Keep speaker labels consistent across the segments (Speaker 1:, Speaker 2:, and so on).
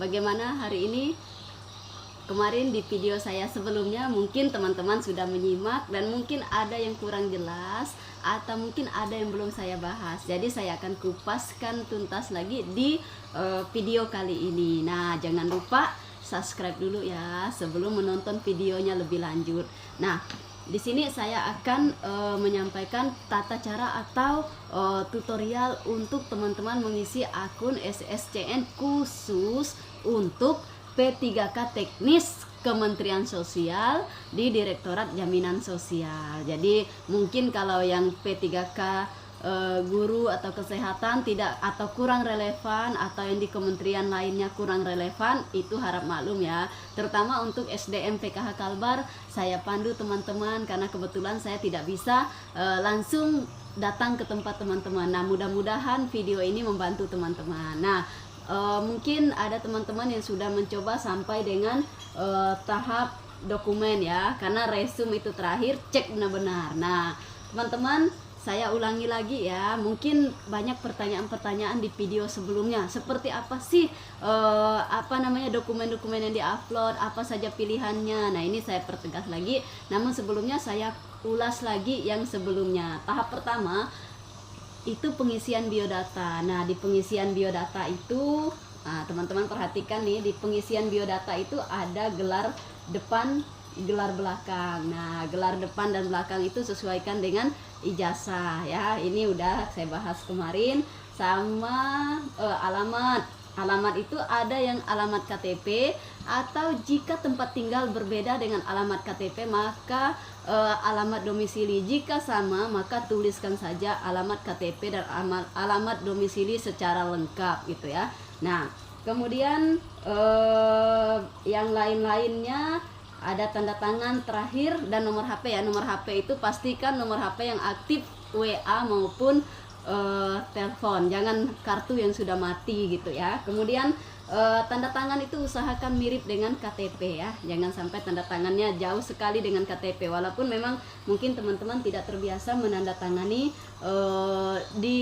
Speaker 1: bagaimana hari ini? Kemarin di video saya sebelumnya mungkin teman-teman sudah menyimak dan mungkin ada yang kurang jelas atau mungkin ada yang belum saya bahas. Jadi saya akan kupaskan tuntas lagi di video kali ini. Nah, jangan lupa subscribe dulu ya sebelum menonton videonya lebih lanjut. Nah, di sini saya akan menyampaikan tata cara atau tutorial untuk teman-teman mengisi akun SSCN khusus untuk P3K teknis Kementerian Sosial di Direktorat Jaminan Sosial. Jadi mungkin kalau yang P3K guru atau kesehatan tidak atau kurang relevan, atau yang di kementerian lainnya kurang relevan, itu harap maklum ya. Terutama untuk SDM PKH Kalbar, saya pandu teman-teman karena kebetulan saya tidak bisa langsung datang ke tempat teman-teman. Nah, mudah-mudahan video ini membantu teman-teman. Nah, mungkin ada teman-teman yang sudah mencoba sampai dengan tahap dokumen ya, karena resume itu terakhir, cek benar-benar. Nah, teman-teman, saya ulangi lagi ya, mungkin banyak pertanyaan-pertanyaan di video sebelumnya, seperti apa sih dokumen-dokumen yang diupload, apa saja pilihannya. Nah, ini saya pertegas lagi, namun sebelumnya saya ulas lagi yang sebelumnya. Tahap pertama itu pengisian biodata. Nah, di pengisian biodata itu teman-teman perhatikan nih, di pengisian biodata itu ada gelar depan, gelar belakang. Nah, gelar depan dan belakang itu sesuaikan dengan ijazah ya. Ini udah saya bahas kemarin. Sama alamat itu ada yang alamat KTP, atau jika tempat tinggal berbeda dengan alamat KTP maka alamat domisili. Jika sama maka tuliskan saja alamat KTP dan alamat domisili secara lengkap gitu ya. Nah, kemudian yang lain-lainnya ada tanda tangan terakhir dan nomor HP ya. Nomor HP itu pastikan nomor HP yang aktif WA maupun telepon, jangan kartu yang sudah mati gitu ya. Kemudian tanda tangan itu usahakan mirip dengan KTP ya, jangan sampai tanda tangannya jauh sekali dengan KTP, walaupun memang mungkin teman-teman tidak terbiasa menandatangani di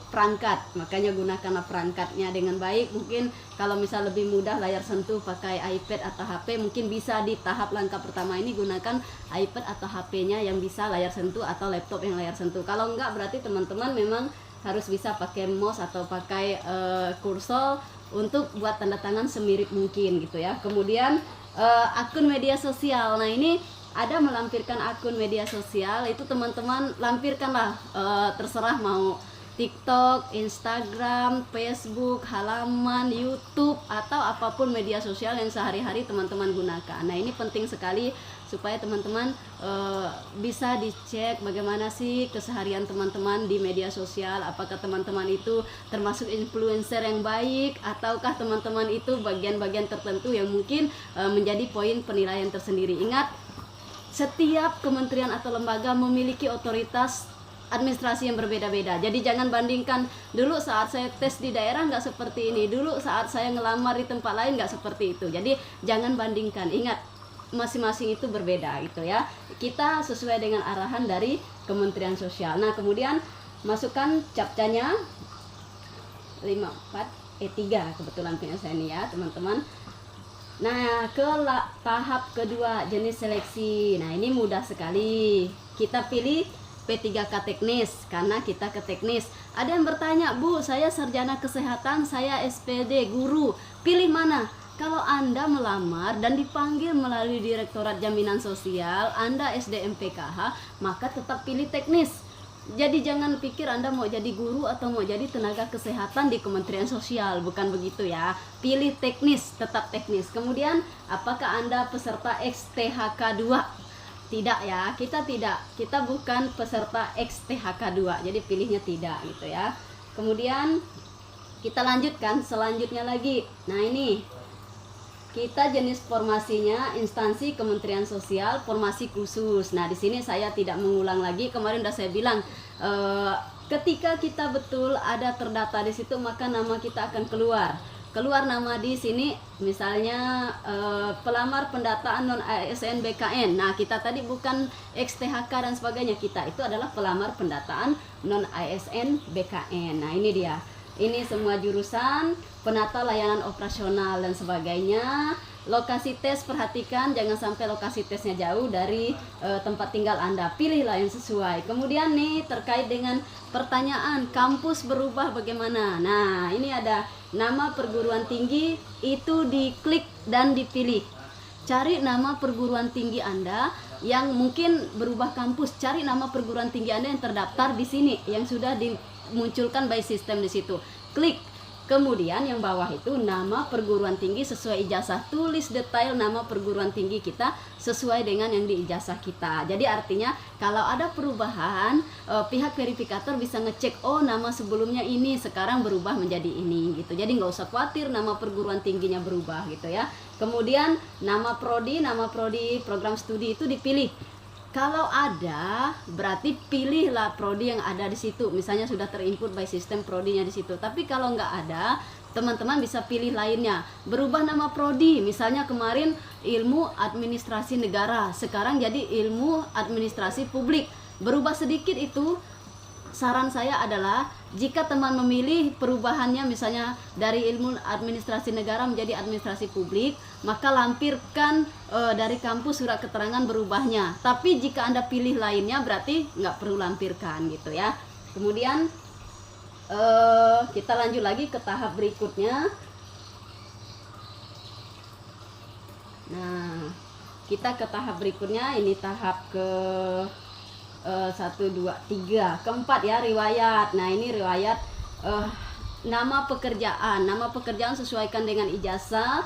Speaker 1: perangkat, makanya gunakanlah perangkatnya dengan baik. Mungkin kalau misal lebih mudah layar sentuh pakai iPad atau HP, mungkin bisa di tahap langkah pertama ini gunakan iPad atau HP-nya yang bisa layar sentuh atau laptop yang layar sentuh. Kalau enggak berarti teman-teman memang harus bisa pakai mouse atau pakai kursor untuk buat tanda tangan semirip mungkin gitu ya. Kemudian akun media sosial. Nah, ini ada melampirkan akun media sosial, itu teman-teman lampirkanlah, terserah mau TikTok, Instagram, Facebook, halaman, YouTube, atau apapun media sosial yang sehari-hari teman-teman gunakan. Nah, ini penting sekali supaya teman-teman bisa dicek bagaimana sih keseharian teman-teman di media sosial. Apakah teman-teman itu termasuk influencer yang baik, ataukah teman-teman itu bagian-bagian tertentu yang mungkin menjadi poin penilaian tersendiri. Ingat, setiap kementerian atau lembaga memiliki otoritas administrasi yang berbeda-beda. Jadi jangan bandingkan, dulu saat saya tes di daerah nggak seperti ini, dulu saat saya ngelamar di tempat lain nggak seperti itu. Jadi jangan bandingkan, ingat masing-masing itu berbeda gitu ya. Kita sesuai dengan arahan dari Kementerian Sosial. Nah, kemudian masukkan captchanya 54E3, kebetulan punya saya nih ya teman-teman. Nah, ke tahap kedua, jenis seleksi. Nah, ini mudah sekali. Kita pilih P3K teknis karena kita ke teknis. Ada yang bertanya, "Bu, saya sarjana kesehatan, saya SPD guru. Pilih mana?" Kalau Anda melamar dan dipanggil melalui Direktorat Jaminan Sosial, Anda SDM PKH, maka tetap pilih teknis. Jadi jangan pikir Anda mau jadi guru atau mau jadi tenaga kesehatan di Kementerian Sosial, bukan begitu ya. Pilih teknis, tetap teknis. Kemudian, apakah Anda peserta XTHK 2? Tidak ya, kita bukan peserta XTHK 2, jadi pilihnya tidak gitu ya. Kemudian kita lanjutkan selanjutnya lagi. Nah, ini kita jenis formasinya instansi Kementerian Sosial, formasi khusus. Nah, di sini saya tidak mengulang lagi, kemarin udah saya bilang, ketika kita betul ada terdata di situ maka nama kita akan keluar nama di sini, misalnya pelamar pendataan non ASN BKN. Nah, kita tadi bukan XTHK dan sebagainya, kita itu adalah pelamar pendataan non ASN BKN. Nah, ini dia. Ini semua jurusan, penata layanan operasional dan sebagainya. Lokasi tes, perhatikan jangan sampai lokasi tesnya jauh dari tempat tinggal Anda. Pilihlah yang sesuai. Kemudian nih terkait dengan pertanyaan kampus berubah bagaimana. Nah, ini ada nama perguruan tinggi, itu diklik dan dipilih. Cari nama perguruan tinggi Anda yang mungkin berubah kampus. Cari nama perguruan tinggi Anda yang terdaftar di sini, yang sudah dimunculkan by system di situ. Klik. Kemudian yang bawah itu nama perguruan tinggi sesuai ijazah. Tulis detail nama perguruan tinggi kita sesuai dengan yang di ijazah kita. Jadi artinya kalau ada perubahan, pihak verifikator bisa ngecek, oh nama sebelumnya ini sekarang berubah menjadi ini gitu. Jadi nggak usah khawatir nama perguruan tingginya berubah gitu ya. Kemudian nama prodi program studi itu dipilih. Kalau ada, berarti pilihlah prodi yang ada di situ. Misalnya sudah terinput by system prodinya di situ. Tapi kalau nggak ada, teman-teman bisa pilih lainnya. Berubah nama prodi, misalnya kemarin ilmu administrasi negara, sekarang jadi ilmu administrasi publik. Berubah sedikit itu, saran saya adalah jika teman memilih perubahannya misalnya dari ilmu administrasi negara menjadi administrasi publik, maka lampirkan dari kampus surat keterangan berubahnya. Tapi jika Anda pilih lainnya berarti nggak perlu lampirkan gitu ya. Kemudian kita lanjut lagi ke tahap berikutnya. Nah, kita ke tahap berikutnya, ini tahap ke 1, 2, 3, keempat ya, riwayat. Nah ini riwayat nama pekerjaan. Nama pekerjaan sesuaikan dengan ijazah,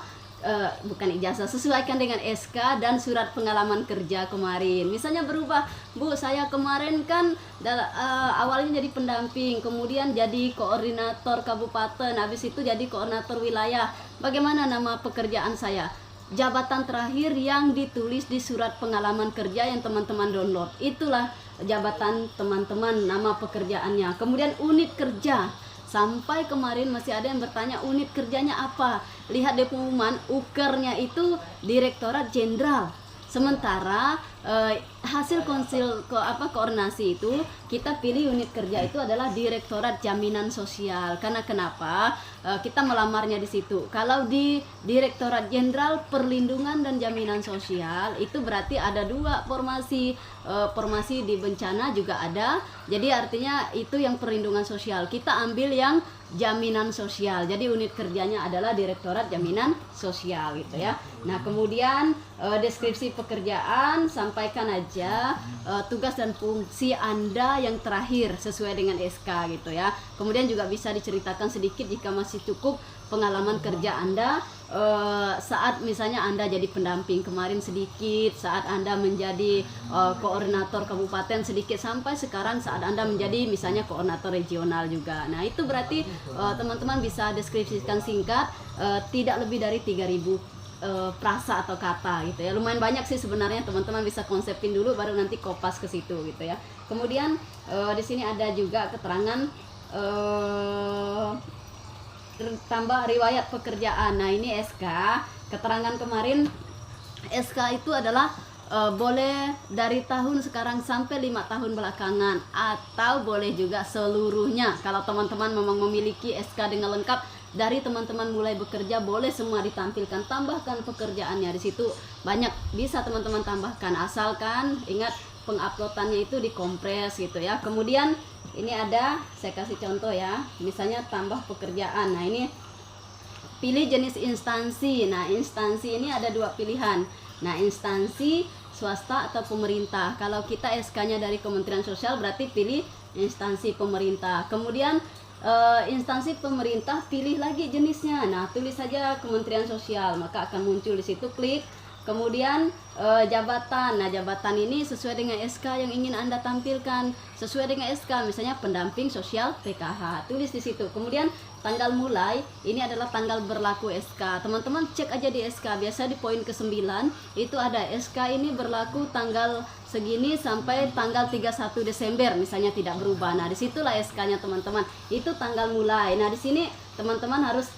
Speaker 1: bukan ijazah, sesuaikan dengan SK dan surat pengalaman kerja kemarin. Misalnya berubah, Bu, saya kemarin kan awalnya jadi pendamping, kemudian jadi koordinator kabupaten, habis itu jadi koordinator wilayah. Bagaimana nama pekerjaan saya? Jabatan terakhir yang ditulis di surat pengalaman kerja yang teman-teman download, itulah jabatan teman-teman, nama pekerjaannya. Kemudian unit kerja, sampai kemarin masih ada yang bertanya unit kerjanya apa. Lihat di pengumuman, ukernya itu Direktorat Jenderal. Sementara hasil koordinasi itu kita pilih unit kerja itu adalah Direktorat Jaminan Sosial. Karena kenapa? Kita melamarnya di situ. Kalau di Direktorat Jenderal Perlindungan dan Jaminan Sosial itu berarti ada 2 formasi. Formasi di bencana juga ada. Jadi artinya itu yang perlindungan sosial. Kita ambil yang jaminan sosial. Jadi unit kerjanya adalah Direktorat Jaminan Sosial gitu ya. Nah, kemudian deskripsi pekerjaan, sampaikan aja tugas dan fungsi Anda yang terakhir sesuai dengan SK gitu ya. Kemudian juga bisa diceritakan sedikit jika masih cukup pengalaman kerja Anda saat misalnya Anda jadi pendamping kemarin sedikit, saat Anda menjadi koordinator kabupaten sedikit, sampai sekarang saat Anda menjadi misalnya koordinator regional juga. Nah itu berarti teman-teman bisa deskripsikan singkat, tidak lebih dari 3000 frasa atau kata gitu ya. Lumayan banyak sih sebenarnya, teman-teman bisa konsepin dulu baru nanti kopas ke situ gitu ya. Kemudian di sini ada juga keterangan tambah riwayat pekerjaan. Nah ini SK, keterangan kemarin SK itu adalah boleh dari tahun sekarang sampai 5 tahun belakangan, atau boleh juga seluruhnya. Kalau teman-teman memang memiliki SK dengan lengkap dari teman-teman mulai bekerja, boleh semua ditampilkan. Tambahkan pekerjaannya di situ, banyak bisa teman-teman tambahkan, asalkan ingat penguploadannya itu dikompres gitu ya. Kemudian ini ada, saya kasih contoh ya, misalnya tambah pekerjaan. Nah ini pilih jenis instansi. Nah instansi ini ada 2 pilihan. Nah instansi swasta atau pemerintah. Kalau kita SK-nya dari Kementerian Sosial berarti pilih instansi pemerintah. Kemudian instansi pemerintah, pilih lagi jenisnya. Nah tulis saja Kementerian Sosial, maka akan muncul di situ, klik. Kemudian jabatan. Nah jabatan ini sesuai dengan SK yang ingin Anda tampilkan, sesuai dengan SK, misalnya pendamping sosial PKH, tulis di situ. Kemudian tanggal mulai, ini adalah tanggal berlaku SK. Teman-teman cek aja di SK, biasa di poin ke-9 itu ada SK ini berlaku tanggal segini sampai tanggal 31 Desember misalnya, tidak berubah. Nah disitulah SK-nya teman-teman, itu tanggal mulai. Nah di sini teman-teman harus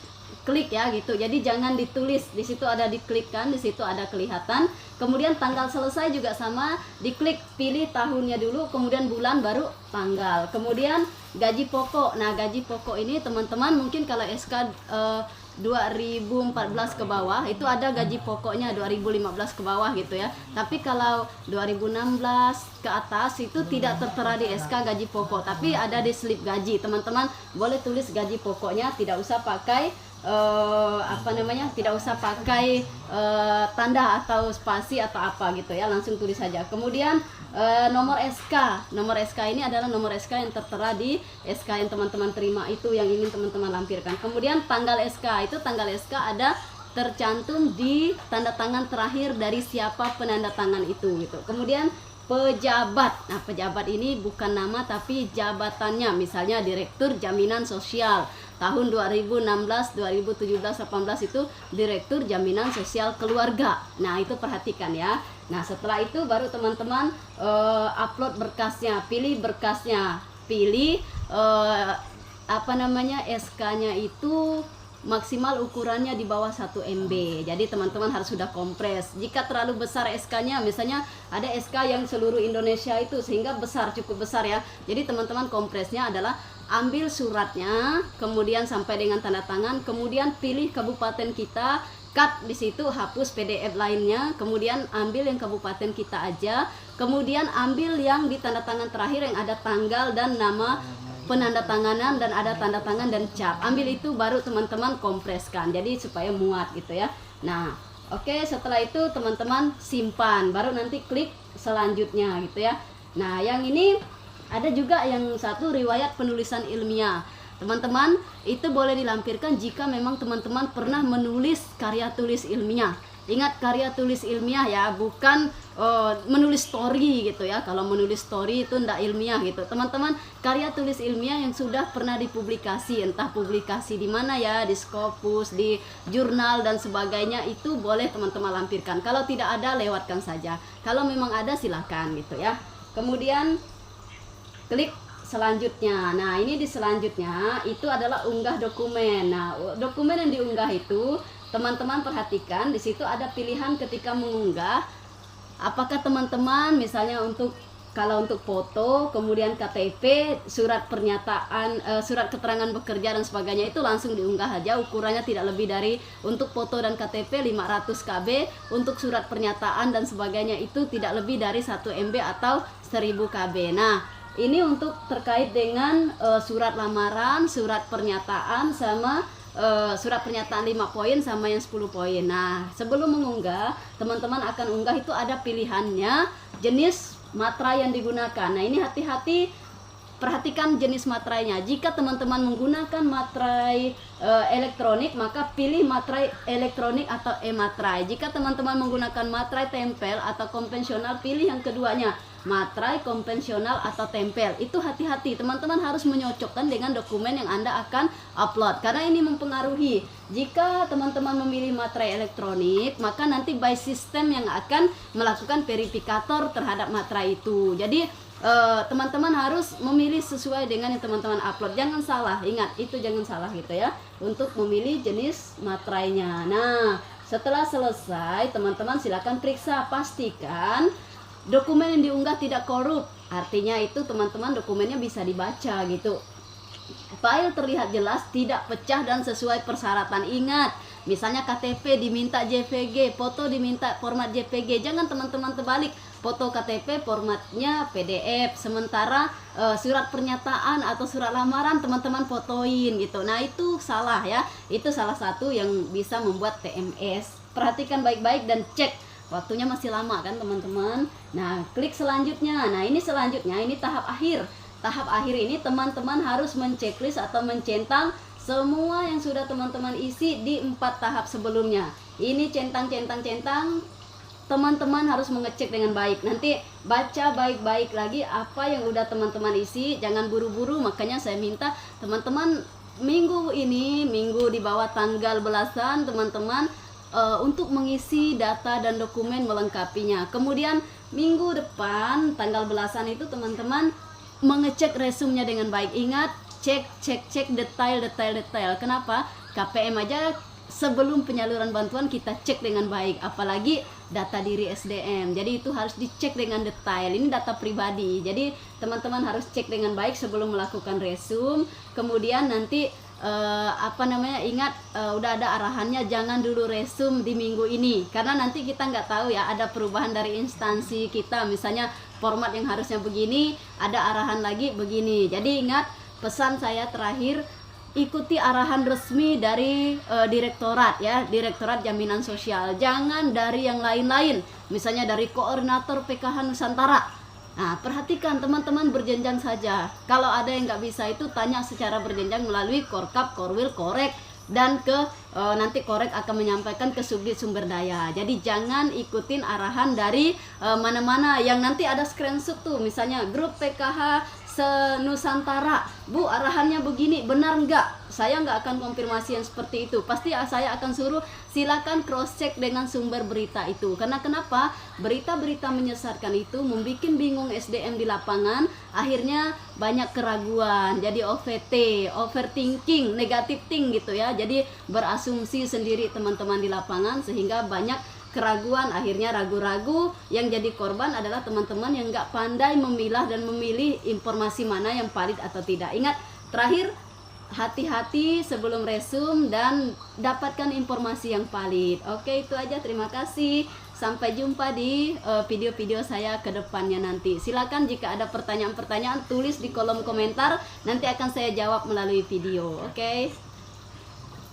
Speaker 1: diklik ya gitu. Jadi jangan ditulis, di situ ada diklikkan, di situ ada kelihatan. Kemudian tanggal selesai juga sama, diklik, pilih tahunnya dulu, kemudian bulan, baru tanggal. Kemudian gaji pokok. Nah, gaji pokok ini teman-teman mungkin kalau SK 2014 ke bawah itu ada gaji pokoknya 2015 ke bawah gitu ya. Tapi kalau 2016 ke atas itu tidak tertera di SK gaji pokok, tapi ada di slip gaji. Teman-teman boleh tulis gaji pokoknya, tidak usah pakai tidak usah pakai tanda atau spasi atau apa gitu ya, langsung tulis saja. Kemudian nomor SK ini adalah nomor SK yang tertera di SK yang teman-teman terima itu, yang ingin teman-teman lampirkan. Kemudian tanggal SK, itu tanggal SK ada tercantum di tanda tangan terakhir dari siapa penanda tangan itu gitu. Kemudian pejabat. Nah, pejabat ini bukan nama tapi jabatannya. Misalnya Direktur Jaminan Sosial. Tahun 2016, 2017, 18 itu Direktur Jaminan Sosial Keluarga. Nah, itu perhatikan ya. Nah, setelah itu baru teman-teman upload berkasnya, pilih berkasnya. Pilih SK-nya itu maksimal ukurannya di bawah 1 MB. Jadi teman-teman harus sudah kompres. Jika terlalu besar SK-nya, misalnya ada SK yang seluruh Indonesia itu sehingga besar, cukup besar ya. Jadi teman-teman kompresnya adalah ambil suratnya, kemudian sampai dengan tanda tangan, kemudian pilih kabupaten kita, cut di situ, hapus PDF lainnya, kemudian ambil yang kabupaten kita aja, kemudian ambil yang di tanda tangan terakhir yang ada tanggal dan nama penanda tanganan dan ada tanda tangan dan cap. Ambil itu baru teman-teman kompreskan. Jadi supaya muat gitu ya. Nah, oke, setelah itu teman-teman simpan, baru nanti klik selanjutnya gitu ya. Nah, yang ini ada juga yang satu riwayat penulisan ilmiah. Teman-teman, itu boleh dilampirkan jika memang teman-teman pernah menulis karya tulis ilmiah. Ingat, karya tulis ilmiah ya, bukan menulis story gitu ya. Kalau menulis story itu ndak ilmiah gitu. Teman-teman, karya tulis ilmiah yang sudah pernah dipublikasi, entah publikasi di mana ya, di Scopus, di jurnal dan sebagainya, itu boleh teman-teman lampirkan. Kalau tidak ada, lewatkan saja. Kalau memang ada, silakan gitu ya. Kemudian klik selanjutnya. Nah, ini di selanjutnya itu adalah unggah dokumen. Nah, dokumen yang diunggah itu teman-teman perhatikan, di situ ada pilihan ketika mengunggah. Apakah teman-teman misalnya kalau untuk foto, kemudian KTP, surat pernyataan, surat keterangan bekerja dan sebagainya itu langsung diunggah aja. Ukurannya tidak lebih dari, untuk foto dan KTP 500 KB, untuk surat pernyataan dan sebagainya itu tidak lebih dari 1 MB atau 1000 KB. Nah, ini untuk terkait dengan surat lamaran, surat pernyataan sama surat pernyataan 5 poin sama yang 10 poin. Nah, sebelum mengunggah, teman-teman akan unggah itu ada pilihannya, jenis materai yang digunakan. Nah, ini hati-hati, perhatikan jenis materainya. Jika teman-teman menggunakan materai elektronik, maka pilih materai elektronik atau e-materai. Jika teman-teman menggunakan materai tempel atau konvensional, pilih yang keduanya, materai konvensional atau tempel. Itu hati-hati, teman-teman harus menyocokkan dengan dokumen yang Anda akan upload, karena ini mempengaruhi. Jika teman-teman memilih materai elektronik, maka nanti by system yang akan melakukan verifikator terhadap materai itu. Jadi teman-teman harus memilih sesuai dengan yang teman-teman upload. Jangan salah, ingat itu, jangan salah gitu ya, untuk memilih jenis materainya. Nah, setelah selesai, teman-teman silakan periksa, pastikan dokumen yang diunggah tidak korup. Artinya itu teman-teman dokumennya bisa dibaca gitu. File terlihat jelas, tidak pecah dan sesuai persyaratan. Ingat, misalnya KTP diminta JPG, foto diminta format JPG. Jangan teman-teman terbalik, foto KTP formatnya PDF, sementara surat pernyataan atau surat lamaran teman-teman fotoin gitu. Nah, itu salah ya. Itu salah satu yang bisa membuat TMS. Perhatikan baik-baik dan cek. Waktunya masih lama kan teman-teman. Nah, klik selanjutnya. Nah, ini selanjutnya, ini tahap akhir. Tahap akhir ini teman-teman harus menceklis atau mencentang semua yang sudah teman-teman isi di 4 tahap sebelumnya. Ini centang. Teman-teman harus mengecek dengan baik. Nanti baca baik-baik lagi apa yang udah teman-teman isi. Jangan buru-buru. Makanya saya minta teman-teman minggu ini, minggu di bawah tanggal belasan, teman-teman untuk mengisi data dan dokumen melengkapinya. Kemudian minggu depan tanggal belasan itu teman-teman mengecek resumenya dengan baik. Ingat, cek detail. Kenapa? KPM aja sebelum penyaluran bantuan kita cek dengan baik, apalagi data diri SDM. Jadi itu harus dicek dengan detail. Ini data pribadi. Jadi teman-teman harus cek dengan baik sebelum melakukan resume. Kemudian nanti ingat udah ada arahannya, jangan dulu resume di minggu ini, karena nanti kita nggak tahu ya, ada perubahan dari instansi kita, misalnya format yang harusnya begini, ada arahan lagi begini. Jadi ingat, pesan saya terakhir, ikuti arahan resmi dari direktorat ya, Direktorat Jaminan Sosial, jangan dari yang lain-lain, misalnya dari koordinator PKH Nusantara. Nah, perhatikan teman-teman, berjenjang saja. Kalau ada yang nggak bisa itu tanya secara berjenjang melalui Korkap, Korwil, Korek, dan nanti Korek akan menyampaikan ke Subdit Sumber Daya. Jadi jangan ikutin arahan dari mana-mana yang nanti ada screenshot tuh, misalnya grup PKH se-Nusantara, Bu arahannya begini, benar nggak? Saya nggak akan konfirmasi yang seperti itu. Pasti saya akan suruh silakan cross check dengan sumber berita itu. Karena kenapa? Berita-berita menyesatkan itu membuat bingung SDM di lapangan. Akhirnya banyak keraguan. Jadi OVT, overthinking, negative think gitu ya. Jadi berasumsi sendiri teman-teman di lapangan, sehingga banyak keraguan, akhirnya ragu-ragu. Yang jadi korban adalah teman-teman yang nggak pandai memilah dan memilih informasi mana yang valid atau tidak. Ingat, terakhir, hati-hati sebelum resume dan dapatkan informasi yang valid. Oke, itu aja, terima kasih. Sampai jumpa di video-video saya ke depannya nanti. Silakan jika ada pertanyaan-pertanyaan tulis di kolom komentar, nanti akan saya jawab melalui video. Oke.